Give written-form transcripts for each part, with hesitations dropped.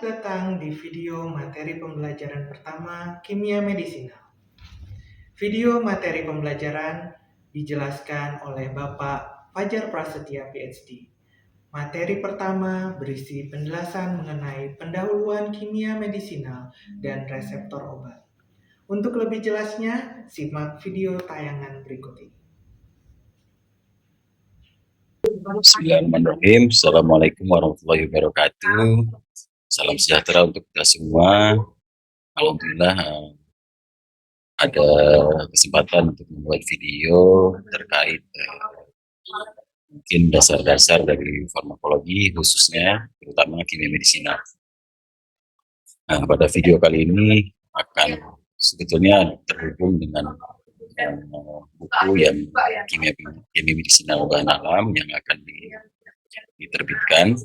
datang di video materi pembelajaran pertama Kimia Medisinal. Video materi pembelajaran dijelaskan oleh Bapak Fajar Prasetya PhD. Materi pertama berisi penjelasan mengenai pendahuluan kimia medisinal dan reseptor obat. Untuk lebih jelasnya, simak video tayangan berikut ini. Bismillahirrahmanirrahim. Assalamualaikum warahmatullahi wabarakatuh. Salam sejahtera untuk kita semua. Alhamdulillah ada kesempatan untuk membuat video terkait mungkin dasar-dasar dari farmakologi khususnya terutama kimia medisinal. Nah, pada video kali ini akan sebetulnya terhubung dengan buku yang kimia medisinal bahan alam yang akan diterbitkan.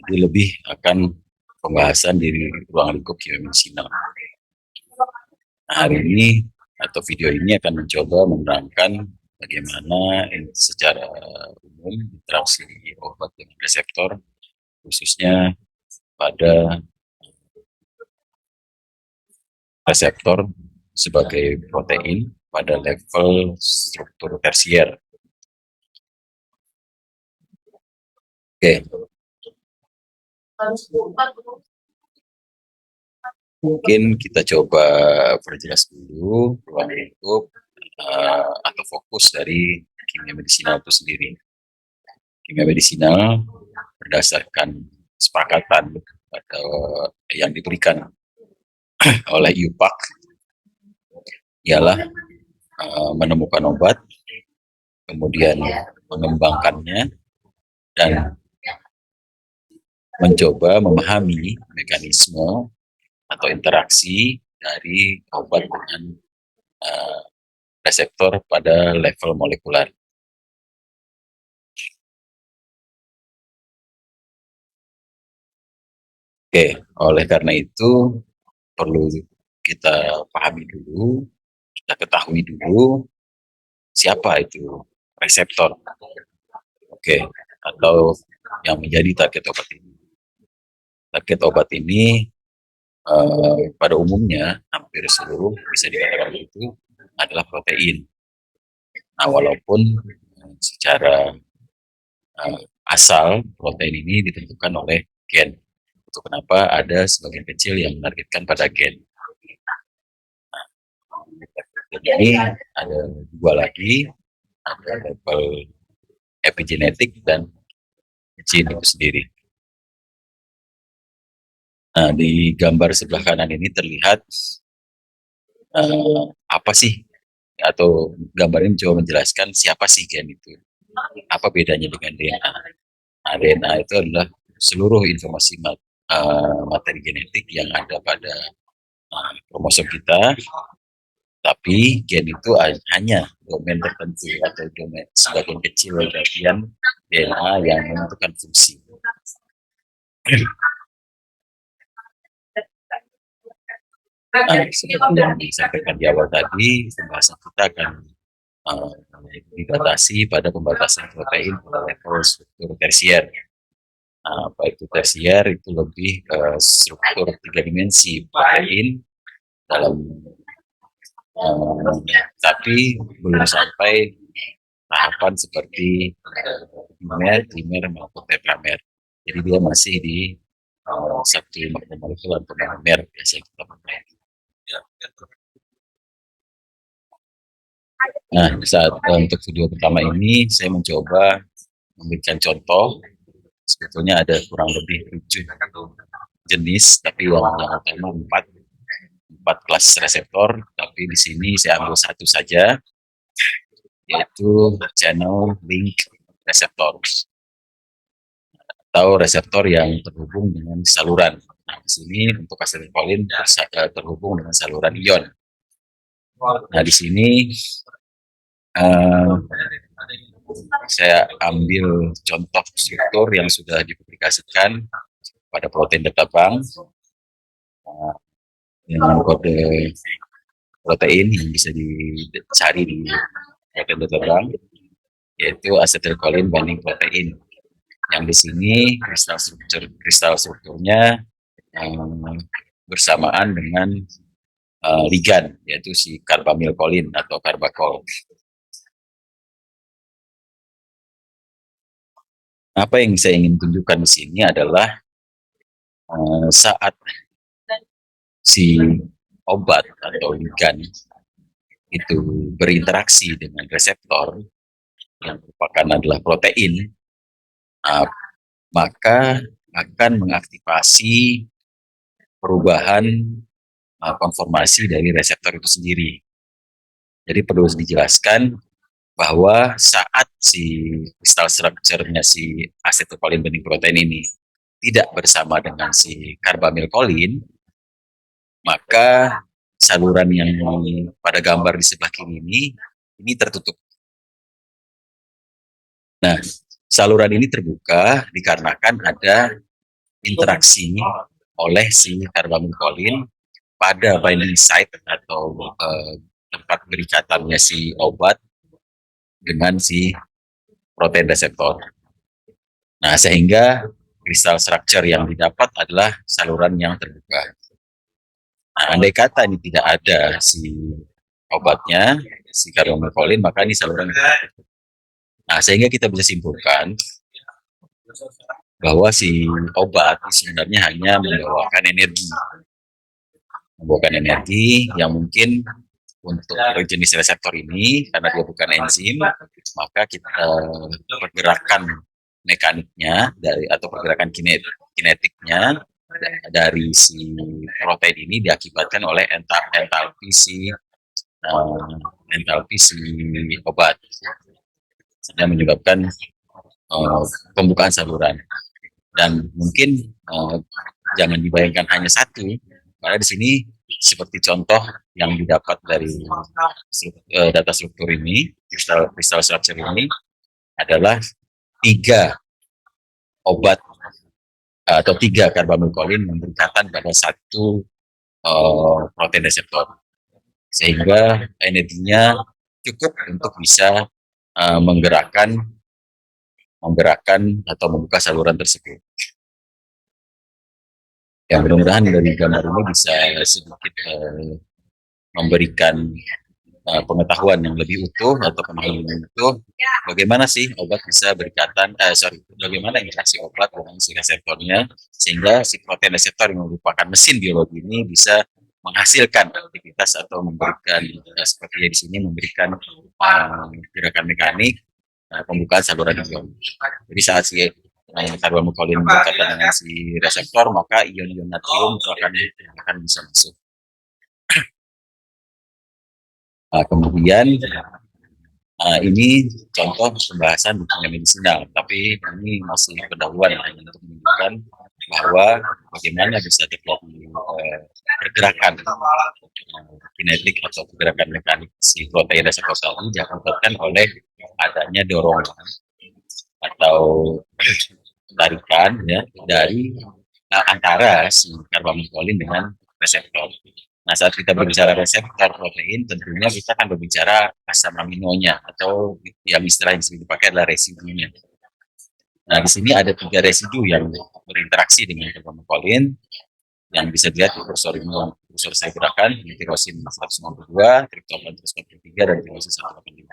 Jadi lebih akan pembahasan di ruang lingkup kimia medisinal. Nah, hari ini atau video ini akan mencoba menerangkan bagaimana secara umum interaksi obat dengan reseptor, khususnya pada reseptor sebagai protein pada level struktur tersier. Oke. Mungkin kita coba perjelas dulu ruang lingkup atau fokus dari kimia medisinal itu sendiri. Kimia medisinal berdasarkan kesepakatan yang diberikan oleh IUPAC ialah menemukan obat, kemudian mengembangkannya, dan mencoba memahami mekanisme atau interaksi dari obat dengan reseptor pada level molekular. Oke, oleh karena itu perlu kita pahami dulu, kita ketahui dulu siapa itu reseptor. Oke, atau yang menjadi target obat ini. Target obat ini pada umumnya hampir seluruh bisa dikatakan itu adalah protein. Nah, walaupun secara asal protein ini ditentukan oleh gen. Itu kenapa ada sebagian kecil yang menargetkan pada gen. Nah, ini ada dua lagi, ada level epigenetik dan gene itu sendiri. Nah, di gambar sebelah kanan ini terlihat apa sih, atau gambar ini mencoba menjelaskan siapa sih gen itu, apa bedanya dengan DNA. Nah, DNA itu adalah seluruh informasi materi genetik yang ada pada kromosom kita, tapi gen itu hanya domain tertentu atau domain sebagian kecil bagian DNA yang menentukan fungsi. Nah, seperti yang disampaikan di awal tadi, pembahasan kita akan dibatasi pada pembatasan protein pada level struktur tersier. Nah, baik itu tersier itu lebih ke struktur 3 dimensi protein dalam tapi belum sampai tahapan seperti dimer, dimer maupun tetramer. Jadi dia masih di satu makromolecular atau monomer biasanya kita pakai. Nah, untuk video pertama ini saya mencoba memberikan contoh. Sebetulnya ada kurang lebih 7 jenis, tapi yang utama 4 kelas reseptor. Tapi di sini saya ambil satu saja, yaitu channel link receptors atau reseptor yang terhubung dengan saluran. Nah, di sini untuk asetilkolin terhubung dengan saluran ion. Nah, di sini saya ambil contoh struktur yang sudah dipublikasikan pada protein data bank dengan kode protein yang bisa dicari di protein data bank, yaitu asetilkolin binding protein. Yang di sini kristal strukturnya bersamaan dengan ligan, yaitu si karbamilkolin atau karbakol. Apa yang saya ingin tunjukkan di sini adalah saat si obat atau ligan itu berinteraksi dengan reseptor yang merupakan adalah protein, maka akan mengaktifasi perubahan konformasi dari reseptor itu sendiri. Jadi perlu dijelaskan bahwa saat si kristal strukturnya si asetylcholine binding protein ini tidak bersama dengan si karbamilkolin, maka saluran yang pada gambar di sebelah kiri ini tertutup. Nah, saluran ini terbuka dikarenakan ada interaksi oleh si karbamilkolin pada binding site atau tempat berikatannya si obat dengan si protein reseptor. Nah, sehingga kristal structure yang didapat adalah saluran yang terbuka. Nah, andai kata ini tidak ada si obatnya, si karbamilkolin, maka ini saluran yang tertutup. Nah, sehingga kita bisa simpulkan bahwa si obat sebenarnya hanya membawakan energi yang mungkin untuk jenis reseptor ini, karena dia bukan enzim, maka kita pergerakan mekaniknya atau pergerakan kinetiknya dari si protein ini diakibatkan oleh entalpi si obat, sehingga menyebabkan pembukaan saluran. Dan mungkin jangan dibayangkan hanya satu, karena di sini seperti contoh yang didapat dari data struktur ini, kristal structure ini adalah 3 obat atau 3 karbamilkolin yang berikatan pada satu protein reseptor, sehingga energinya cukup untuk bisa menggerakkan atau membuka saluran tersebut. Ya, mudah-mudahan dari gambar ini bisa sedikit memberikan pengetahuan yang lebih utuh atau pemahaman yang utuh bagaimana sih obat bisa berikatan, bagaimana interaksi obat dengan si reseptornya, sehingga si protein reseptor yang merupakan mesin biologi ini bisa menghasilkan aktivitas atau memberikan seperti di sini memberikan gerakan mekanik pembukaan saluran ion. Jadi saat si karbamilkolin berkaitan dengan si reseptor, maka ion-ion natrium itu akan bisa masuk. Kemudian ini contoh pembahasan kimia medisinal, tapi ini masih pendahuluan untuk menunjukkan bahwa bagaimana bisa terjadi pergerakan kinetik atau pergerakan mekanik si protein reseptor tadi diakibatkan oleh adanya dorongan atau tarikan ya dari antara si karbamilkolin dengan reseptor. Nah, saat kita berbicara reseptor protein, tentunya kita akan berbicara asam aminonya atau yang istilah yang sering dipakai adalah residunya. Nah, di sini ada 3 residu yang berinteraksi dengan karbamilkolin yang bisa dilihat di kursor ini, kursor saya gerakan, tirosin 152, triptofan 143, dan tirosin 185.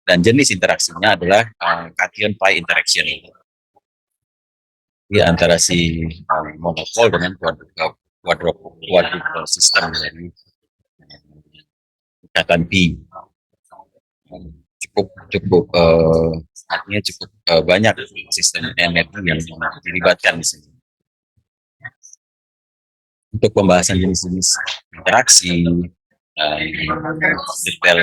Dan jenis interaksinya adalah cation pi interaction. Jadi antara si monopol dengan quadruple system dari ikatan pi. Cukup artinya cukup banyak sistem energi yang dilibatkan di sini. Untuk pembahasan jenis-jenis interaksi, detail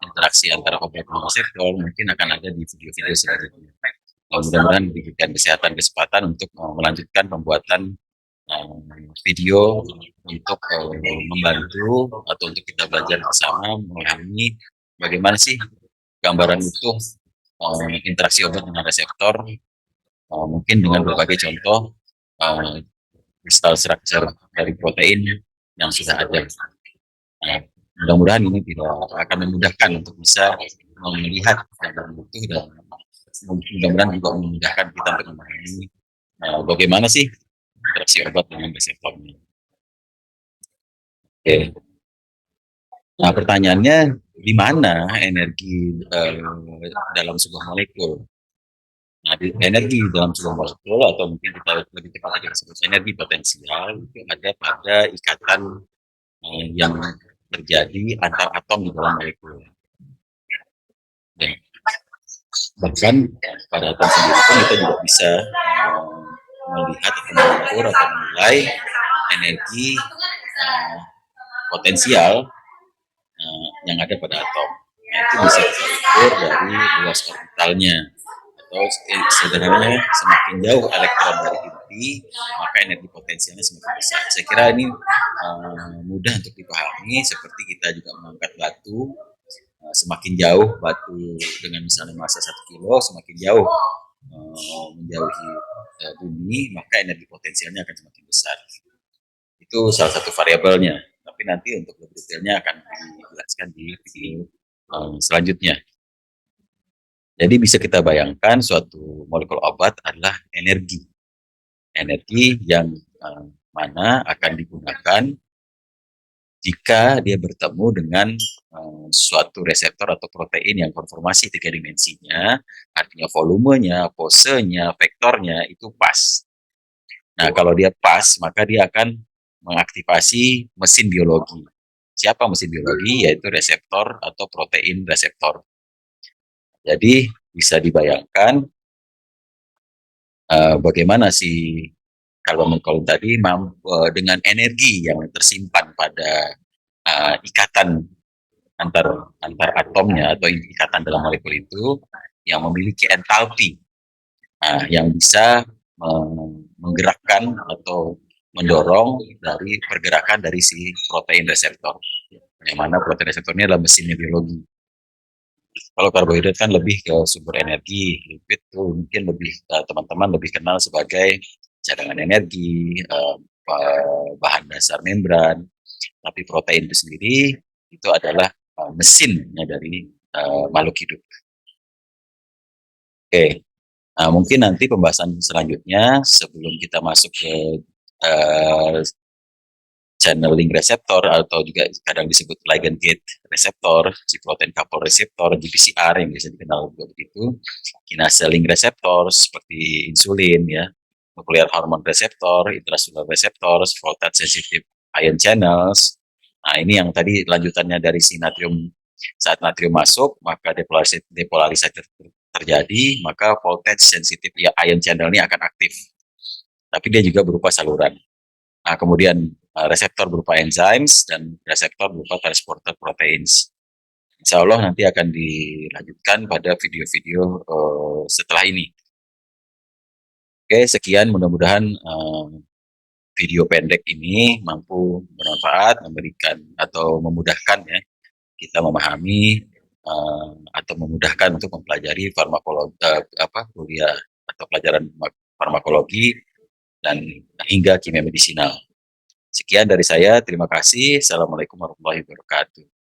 interaksi antara obat dan reseptor mungkin akan ada di video-video selanjutnya. Mudah-mudahan diberikan kesempatan untuk melanjutkan pembuatan video untuk membantu atau untuk kita belajar bersama memahami bagaimana sih gambaran utuh interaksi obat dengan reseptor, mungkin dengan berbagai contoh kristal structure dari protein yang sudah ada. Mudah-mudahan ini tidak akan memudahkan untuk bisa melihat gambaran utuh dan mudah-mudahan juga memudahkan kita untuk memahami bagaimana sih interaksi obat dengan reseptornya. Oke. Nah, pertanyaannya di mana energi dalam sebuah molekul? Nah, energi dalam sebuah molekul atau mungkin kita lebih tepat lagi disebut energi potensial itu ada pada ikatan yang terjadi antar atom di dalam molekul. Dan bahkan pada atom sendiri pun kita juga bisa melihat atau mengukur atau menilai energi potensial yang ada pada atom. Nah, itu bisa kita ukur dari luas orbitalnya, atau sederhananya semakin jauh elektron dari inti maka energi potensialnya semakin besar. Saya kira ini mudah untuk dipahami, seperti kita juga mengangkat batu. Semakin jauh batu dengan misalnya massa 1 kilo, semakin jauh menjauhi bumi, maka energi potensialnya akan semakin besar. Itu salah satu variabelnya. Tapi nanti untuk lebih detailnya akan dijelaskan di video selanjutnya. Jadi bisa kita bayangkan suatu molekul obat adalah energi. Energi yang mana akan digunakan jika dia bertemu dengan suatu reseptor atau protein yang konformasi 3 dimensinya, artinya volumenya, posenya, vektornya itu pas. Nah, kalau dia pas, maka dia akan mengaktifasi mesin biologi. Siapa mesin biologi? Yaitu reseptor atau protein reseptor. Jadi bisa dibayangkan bagaimana si karbon tadi dengan energi yang tersimpan pada ikatan antar atomnya atau ikatan dalam molekul itu yang memiliki entalpi yang bisa menggerakkan atau mendorong dari pergerakan dari si protein reseptor, yang mana protein reseptor ini adalah mesinnya biologi. Kalau karbohidrat kan lebih ke sumber energi, lipid tuh mungkin lebih teman-teman lebih kenal sebagai cadangan energi, bahan dasar membran. Tapi protein itu sendiri itu adalah mesinnya dari makhluk hidup. Oke, nah mungkin nanti pembahasan selanjutnya sebelum kita masuk ke channeling reseptor atau juga kadang disebut ligand gate reseptor, protein couple reseptor, GPCR yang biasa dikenal juga begitu, kinase link reseptor seperti insulin ya, nuclear hormone reseptor, intracellular reseptor, voltage sensitive ion channels. Nah, ini yang tadi lanjutannya dari si natrium. Saat natrium masuk, maka depolarisasi terjadi, maka voltage sensitive ion channel ini akan aktif. Tapi dia juga berupa saluran. Nah, kemudian reseptor berupa enzymes dan reseptor berupa transporter proteins. Insya Allah nanti akan dilanjutkan pada video-video setelah ini. Oke, sekian, mudah-mudahan video pendek ini mampu bermanfaat, memberikan atau memudahkan ya kita memahami atau memudahkan untuk mempelajari farmakologi kuliah atau pelajaran farmakologi dan hingga kimia medisinal. Sekian dari saya, terima kasih. Assalamualaikum warahmatullahi wabarakatuh.